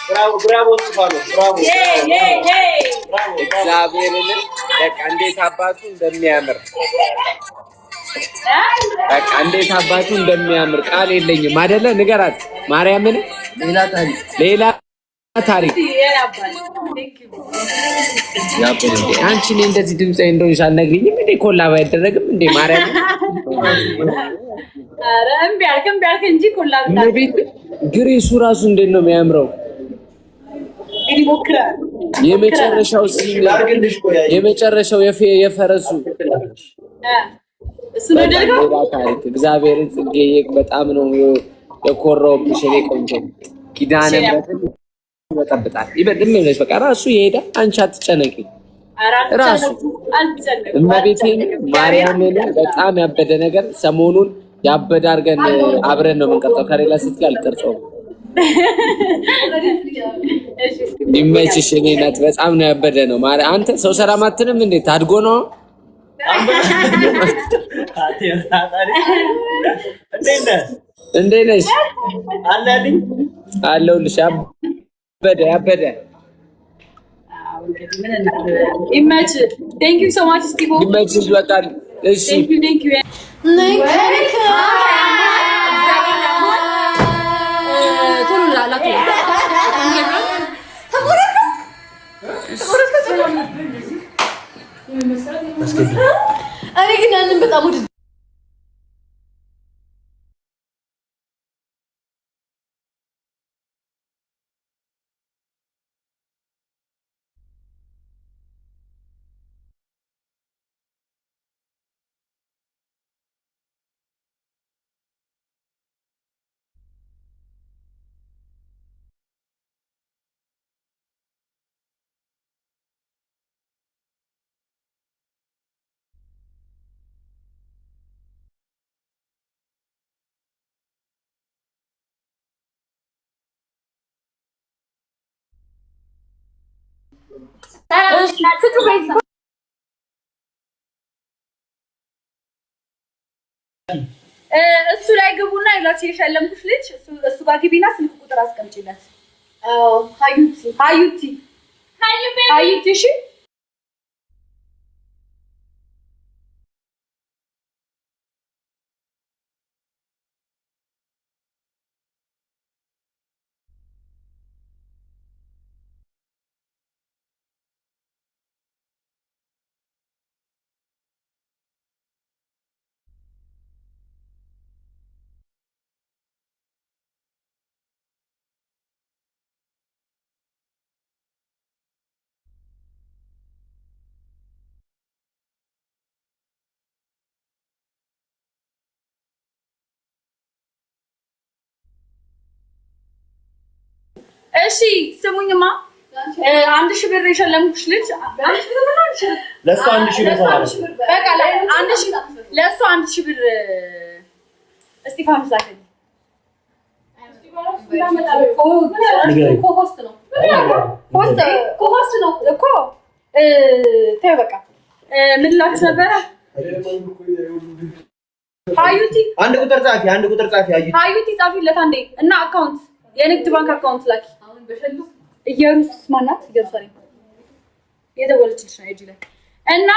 Bravo, bravo, Stefano, bravo. እግዚአብሔርን በቃ እንዴት አባቱ እንደሚያምር በቃ እንዴት አባቱ እንደሚያምር ቃል የለኝም አይደለ? ንገራት ማርያምን። ሌላ ታሪክ አንቺ እኔ እንደዚህ ድምፅ እንደሆንሽ አልነግሪኝም እንዴ? ኮላብ አይደረግም እንዴ? ማርያምን ኧረ እምቢ አልክ እንጂ ኮላብ ግሬሱ ራሱ እንዴት ነው የሚያምረው! የመጨረሻው የፈረሱ እሱ ነው ደግሞ ታሪክ እግዚአብሔርን ጽጌ በጣም ነው የኮራውብሽ። እኔ ቆንጆ ኪዳነ ምሕረት በጠብጣት ይበድም ብለሽ በቃ ራሱ ይሄዳ። አንቺ አትጨነቂ። ራሱ እመቤቴን ማርያምን በጣም ያበደ ነገር ሰሞኑን ያበደ አድርገን አብረን ነው የምንቀርጸው። ከሌላ ስትል አልቀርጸውም። ይመችሽ። እኔ ናት በጣም ነው ያበደ ነው። አንተ ሰው ሰላም አትልም እንዴ? ታድጎ ነው እንዴት ነሽ? አለሁልሽ። ያበደ ይመችሽ። ቴንክ ዩ ሶ ማች ስቲፎ። ይመችሽ በጣም እሺ። ቴንክ ዩ እኔ ግን ያንን በጣም እሱ ላይ ግቡና ይላችሁ የሸለምኩሽ ልጅ እሱ ጋር ግቢና ስልክ ቁጥር አስቀምጪለት። አዎ ሀዩቲ እሺ እሺ ስሙኝማ፣ 1000 ብር የሸለምኩሽ ልጅ ለእሱ 1000 ብር በቃ ለእሱ 1000 ብር እስጢፋኖስ ላከኝ። ኮሆስት ነው እኮ ተይው በቃ። ምን ልላችሁ ነበረ? ሀዩቲ አንድ ቁጥር ጻፊ ሀዩቲ ጻፊለት አንዴ እና አካውንት የንግድ ባንክ አካውንት ላኪ። ኢየሩስ ማናት? ኢየሩሳሌም የደወለችልሽ ነው እጂ ላይ እና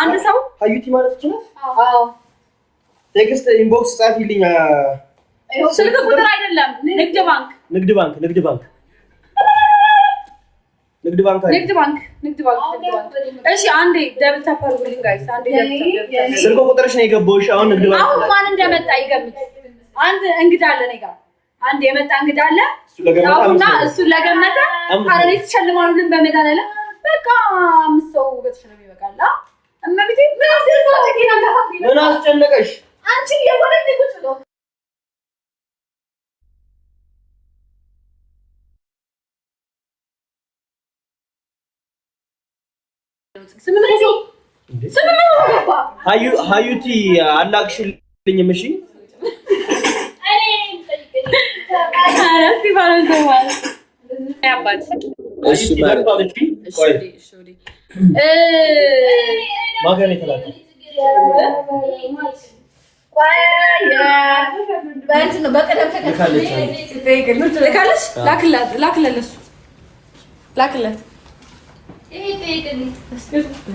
አንድ ሰው ሀዩቲ ማለት ይችላል። አዎ ቴክስት ኢንቦክስ ጻፊልኝ። ስልክ ቁጥር አይደለም፣ ንግድ ባንክ። እሺ አንዴ ደብል ታፕ አድርጉልኝ ጋይስ። አንዴ ስልክ ቁጥርሽ ነው የገባውሽ። አሁን ንግድ ባንክ አሁን ማን እንደመጣ ይገምት። አንድ እንግዳ አለ እኔ ጋር አንድ የመጣ እንግዳ አለ። እሱን ለገመተ አረኔ ተሸልማሉልን በመዳን በቃ 5 ሰው በተሸለመ ይበቃል። እመቤቴ ምን አስጨነቀሽ አንቺ? የወረደ ቁጭ ነው ሀዩቲ አላክሽልኝም? እሺ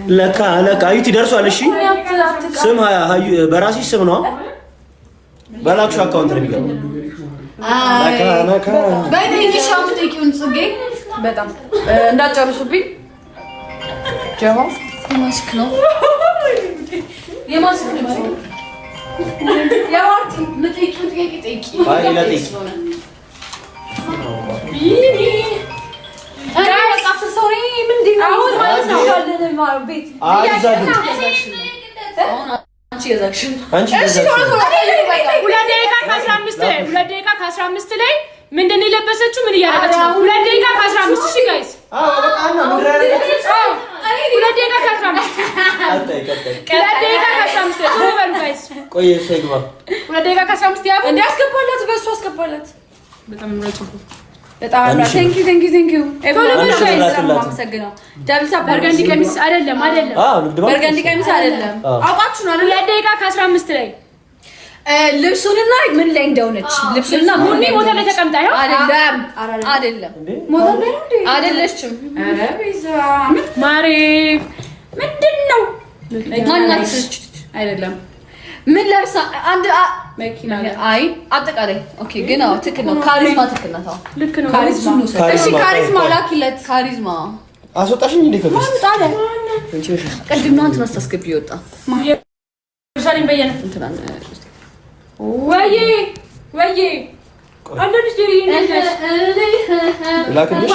ለካ አዩቲ ደርሷል። እሺ ስም በራስሽ ስም ነው በላክሽው አካውንት ነው የሚገባው። ለካ በይሻው ጥቂውን ጽጌ በጣም እንዳጨርሱብኝ ጀማ ማስክ ነው የማስክ ነው ያዋርቲ ምጥቂው ጥቂ አይ ለጥቂ ሶሪ ምንድነው አሁን ማለት ነው ያለነው ቤት አንቺ ያዛክሽን ሁለት ደቂቃ ከ15 ላይ ምንድን የለበሰችው ምን እያደረገች ነው? 2 ደቂቃ ከ15 እሺ ጋይስ ሁለት ደቂቃ ከ15 በሉ ጋይስ ቆይ ሰይግባ 2 ደቂቃ ከ15 ያብ እንዲያስገባላት በሱ አስገባላት በጣም ነው በጣም ቴንክ ዩ አመሰግናለሁ። ዳብልታ በርገንዲ ቀሚስ አይደለም በርገንዲ ቀሚስ አይደለም አውቃችሁ ነው 2 ደቂቃ ከ15 ላይ ልብሱንና ምን ላይ እንደሆነች ልብሱንና ሙኒ ሞተ ላይ ተቀምጣ ይኸው አይደለም ሞተ ላይ አይደለችም። ኧረ ቤዛ ማሬ ምንድነው ማናት አይደለም ምን ለብሳ አንድ መኪና አይ አጠቃላይ ኦኬ ግን አዎ ትክክል ነው። ካሪዝማ ትክክል ነው። ልክ ነው። ካሪዝማ እሺ ካሪዝማ ላኪለት ካሪዝማ አስወጣሽኝ እንዴ ከገስ ታለ ቅድም ነው አንተ አስገቢ ይወጣ ኢየሩሳሌም በየነ እንትና ወይ አንደሽ ደሪ ላክልሽ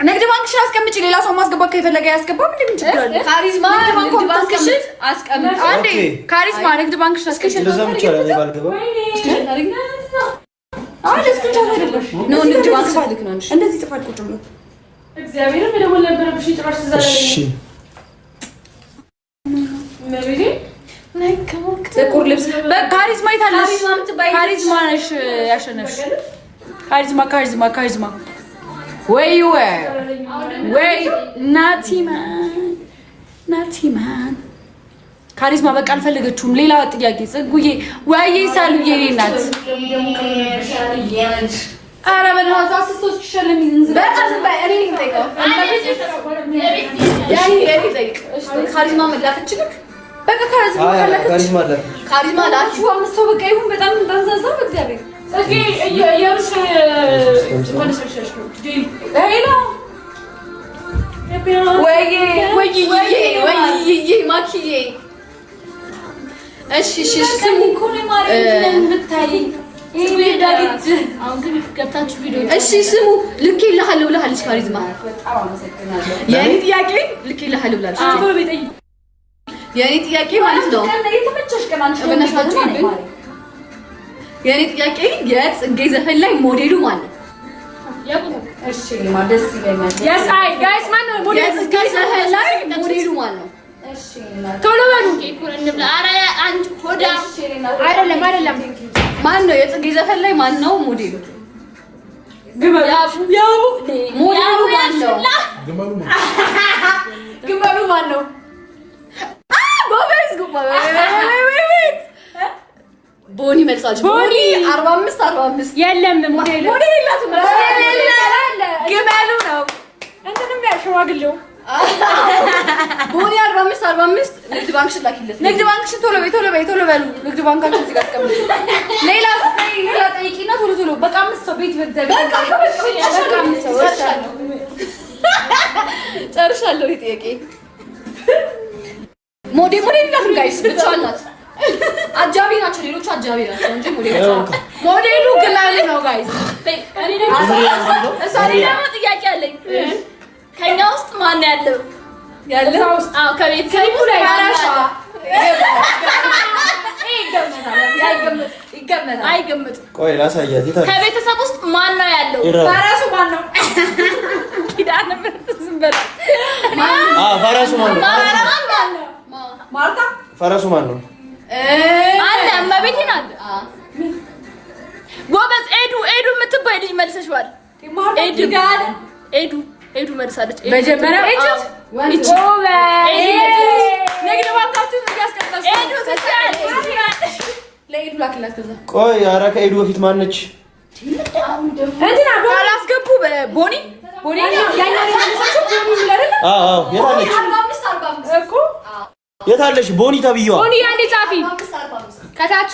ንግድ ባንክሽን አስቀምጪ። ሌላ ሰው ማስገባት ከፈለገ ያስገባም። ምን ችግር አለ? ካሪዝማ ንግድ ባንክሽን አስቀምጪ። አንዴ ካሪዝማ ንግድ ባንክሽን አስቀምጪ። ለዛም ይቻላል ባልገባ ነው ንግድ ባንክ ፈልክ ነው እንደዚህ ጽፋል ቁጭ ብሎ እግዚአብሔር መደወል ነበረብሽ። ጭራሽ ተዛለኝ። እሺ ነብይ ጥቁር ልብስ በካሪዝማ ይታለሽ። ካሪዝማ ነሽ ያሸነፍሽ። ካሪዝማ ወይ ናቲማን ካሪዝማ በቃ አልፈለገችውም። ሌላ ጥያቄ ጽጉዬ ወይ ሳሉዬ ናት። ኧረ በእናትህ አስስቶስ ይሸለም ይዝንዝ ካሪዝማ መላክ እንችልክ በቃ ካሪዝማ ላችሁ አምስት ሰው በቃ ይሁን። በጣም እንዳንዛዛ በእግዚአብሔር ጽጌ የሩስ ወይ ማኪዬ እሺ ስሙ እሺ ስሙ ልኬልሃለሁ ብላለች ካሪዝማ። የኔ ጥያቄ ልኬልሃለሁ ብላለች። የኔ ጥያቄ ማለት ነው የኔ ጥያቄ የጽጌ ዘፈን ላይ ሞዴሉ ማን ነው? እሺ ማደስ ይለኛል። የስ አይ ጋይስ ማን ነው ሞዴሉ? የጽጌ ዘፈን ላይ ሞዴሉ ማን ነው? እሺ ቶሎ በሉ ኬኩን እንብላ። ኧረ አንቺ ሆዳ አይደለም ማን ነው የጽጌ ዘፈን ላይ ማን ነው ሞዴሉ? ያው ሞዴሉ ማን ነው? ግመሉ ማን ነው? ቦኒ መልሳች ቦኒ 45 የለም ሞዴል የላትም። ግመሉ ነው እንትንም ያሸዋግለው ቦኒ 45 ንግድ ባንክሽን ላኪለት። ንግድ ባንክሽን ቶሎ በሉ። ንግድ ባንካችን እዚህ ጋር አስቀምጡ። ሌላ ጠይቂና ቶሎ በቃ አምስት ሰው ቤት ጨርሻለሁ። ጥያቄ ሞዴል ይላል ጋይስ ብቻ ናት። አጃቢ ናቸው ሌሎቹ አጃቢ ናቸው እንጂ ሞዴሉ ግላል ነው ጋይስ። እኔ ደግሞ ጥያቄ አለኝ። ከኛ ውስጥ ማን ያለው ውስጥ ከቤተሰቡ ላይ አይገምት። ቆይ ላሳያት። ከቤተሰብ ውስጥ ማን ነው ያለው? ፈረሱ ማን ነው? ኪዳነ ምሕረት ዝም በል። ፈረሱ ማን ነው? ማርታ። ፈረሱ ማን ነው? አለ እመቤቴ ናት። ጎበዝ ኤዱ የምትባይ ልጅ መልሰሽዋል። ኤዱ ኤዱ መልሳለች። መጀመሪያ ኤጁት ወንድ ነግደ ባታችሁ ያስቀጣሽ ኤዱ ለኤዱ ላክላት ከዛ ቆይ ኧረ ከኤዱ በፊት ማነች እንትና አላስገቡ ቦኒ ያኛው መልሳችሁ ቦኒ ይላል አዎ የታለች 45 እኮ የታለች ቦኒ ተብየዋ ቦኒ አንዴ ጻፊ ከታች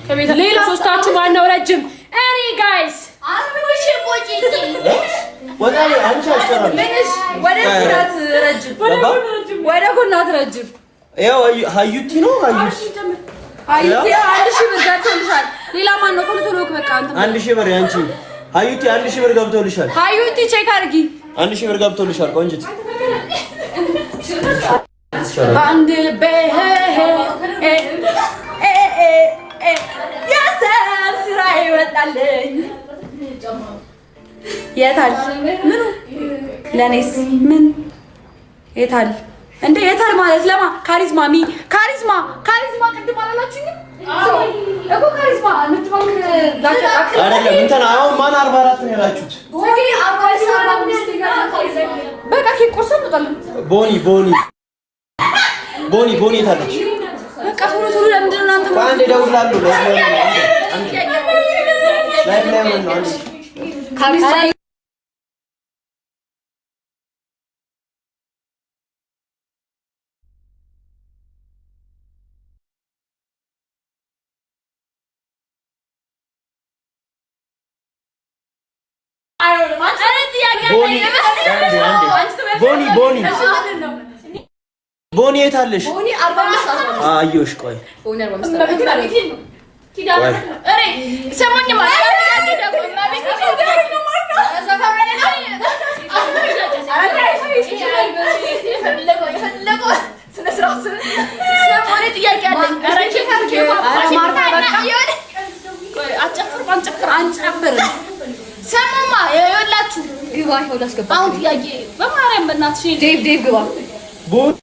ከቤት ሌላ ሶስታችሁ ማነው ረጅም እኔ ጋይስ አርብሽ ቦጪቲ ወዳኔ አንቺ አትጨራለሽ ወደ ስራት ረጅም ወደ ጎናት ረጅም ያው ሀዩቲ ነው ሀዩቲ 1000 ብር ገብቶልሻል ሌላ ማን ነው ቶሎ በቃ አንተ 1000 ብር ያንቺ ሀዩቲ 1000 ብር ገብቶልሻል ሀዩቲ ቼክ አድርጊ 1000 ብር ገብቶልሻል ቆንጅት አንድ በሄ ያሰር ስራ ይወጣልኝ የታል ምኑ ለኔስ ምን የታል እንዴ የታል ማለት ለማ ካሪዝማ ቅድም አላላችሁኝ እኮ ካሪዝማ ምትባል አይደለም እንትን አሁን ማን 44 ነው ያላችሁት ቦኒ 45 በቃ ቁርስ እንጣለን ቦኒ ታለች በቃ ቶሎ ለምንድን ነው እናንተ አንዴ ደውላለሁ ላይፍ ላይ ምን ነው አንዴ ካሪዝማ ቦኒ የታለሽ? ቦኒ 45 አየሽ። ቆይ ቦኒ 45 ሰማማ ይኸውላችሁ ግባ ይኸውላ አስገባ አሁን ጥያቄ በማርያም በእናትሽ ዴቭ ግባ ቦኒ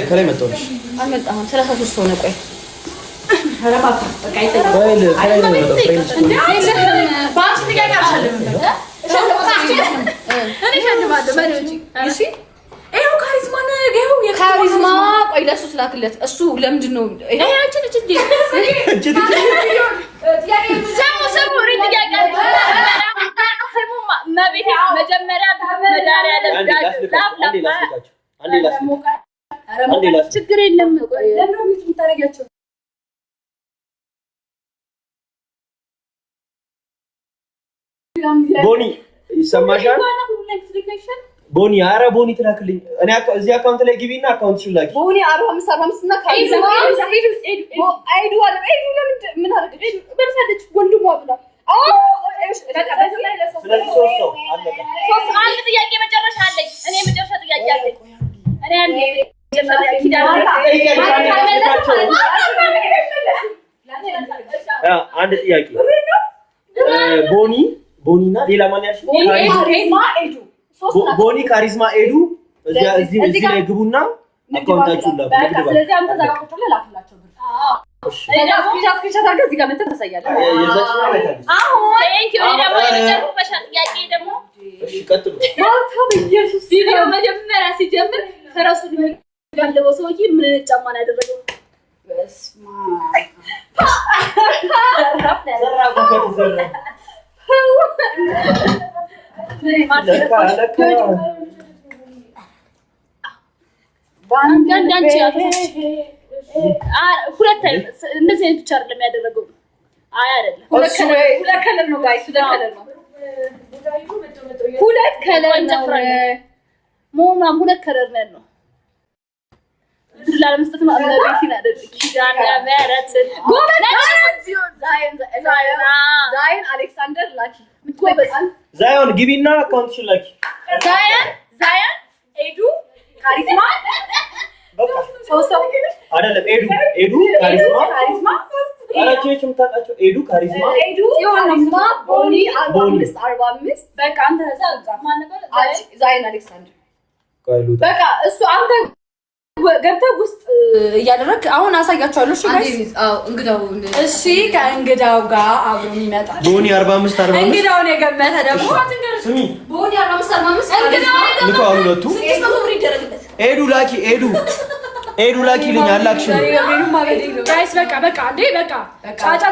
ከላይ መጣሁልሽ አልመጣሁም 33 ሰው ነው ቆይ ረባታ በቃ ካሪዝማ ቆይ ለእሱ ስላክለት እሱ ለምንድን ነው ችግር የለም ቦኒ ይሰማሻል? ቦኒ ኧረ ቦኒ ትላክልኝ። እኔ እዚህ አካውንት ላይ ግቢና አካውንትሽን ላኪ። ቦኒ 45 እና ካሪዝማ አይዱ አለ አይዱ ለምን ምን አደረገች? በርሳለች ወንድሟ ብላ ስለዚህ ሶስት ሰው አለቀ። አንድ ጥያቄ መጨረሻ አለኝ። እኔ መጨረሻ ጥያቄ አለኝ። እኔ አንዴ አንድ ጥያቄ ቦኒና ሌላ ማን ያልሽ? ቦኒ ካሪዝማ ኤዱ እዚህ ላይ ግቡና አካውንታችሁን ላኩ። ስለዚህ አንተ ዛሬ ቁጥር ላክላቸው ብር ስክሪንሾት አድርገህ እዚህ ጋር መተህ ታሳያለህ። እሺ ቀጥሉ። ቪዲዮ መጀመሪያ ሲጀምር ፈረሱን የሚጋልበው ሰውዬ ምን ጫማ ነው ያደረገው? በስመ ሁለት እንደዚህ አይነት ብቻ አይደለም ያደረገው። አይ አይደለም ሁለት ከለር ነው ጋይስ፣ ሁለት ከለር ነው ሞማም ሁለት ከለር ነው ያለው። ድላ ለመስጠት ነው አለበሲና አይደል? ኪዳነ ምህረት ዛይን አሌክሳንደር ላኪ ዛይን ግቢና አካውንትሽን ላኪ። ዛይን ኤዱ ካሪዝማ አይደለም ኤዱ ካሪዝማ አራቾች የምታውቃቸው ኤዱ ካሪዝማ ቦኒ 45 በቃ አንተ ዛይን አሌክሳንደር በቃ እሱ አንተ ገብተህ ውስጥ እያደረክ አሁን አሳያቸዋለሁ። እሺ ጋይስ እንግዳው እሺ ከእንግዳው ጋር አብሮ ይመጣል። ቦኒ 45 እንግዳውን የገመተ ደግሞ ስሚ ቦኒ 45 እንግዳው ልከው ሁለቱ 600 ብር ይደረግበት። ኤዱ ላኪ ልኝ አላክሽ ጋይስ በቃ እንዴ በቃ ጫጫታ